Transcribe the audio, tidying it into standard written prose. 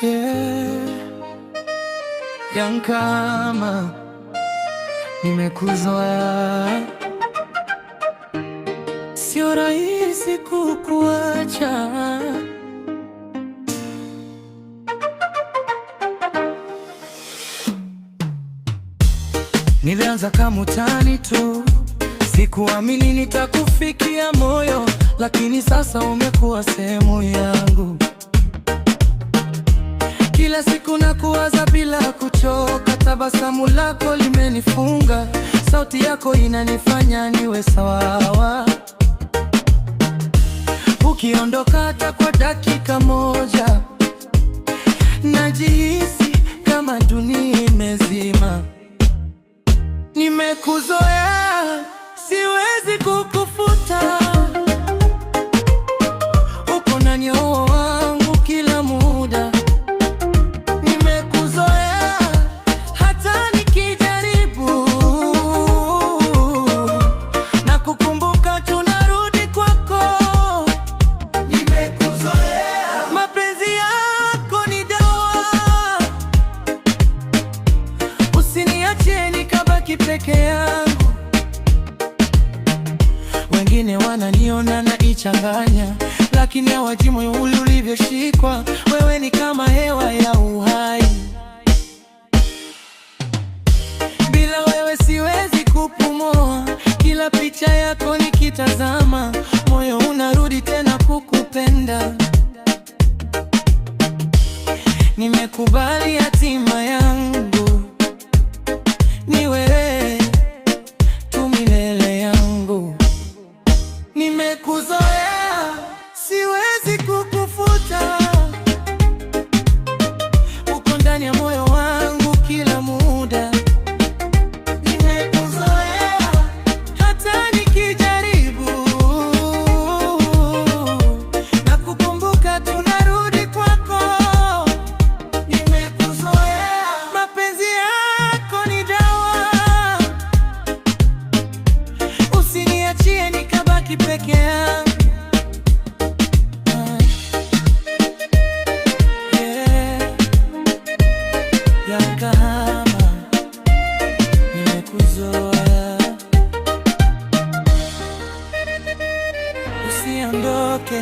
Yeah, Yankama, nimekuzoea, sio rahisi kukuacha. Nilianza kama utani tu, sikuamini nitakufikia moyo, lakini sasa umekuwa sehemu yangu. Kila siku nakuwaza bila kuchoka, tabasamu lako limenifunga, sauti yako inanifanya niwe sawa. Ukiondoka hata kwa dakika moja, najihisi kama dunia imezima. Nimekuzoea, siwezi kukufuta. Uko ndani ya moyo wangu kila muda. Nimekuzoea, hata nikijaribu na kukumbuka tunarudi kwako. Nimekuzoea, mapenzi yako ni dawa, usiniache nikabaki peke yangu. Wengine wananiona naichanganya, lakini hawajui moyo ule ulivyoshikwa. Wewe ni kama hewa ya uhai, bila wewe siwezi kupumua. Kila picha yako nikitazama, moyo unarudi tena kukupenda. Nimekubali hatima yangu, ni wewe tu milele yangu. Nimekuzoea, siwezi kukufuta. Uko ndani ya moyo wangu kila muda. Nimekuzoea, hata nikijaribu na kukumbuka tunarudi kwako. Nimekuzoea, mapenzi yako ni dawa, usiniachie nikabaki peke yangu. Yankama, nimekuzoea, usiondoke.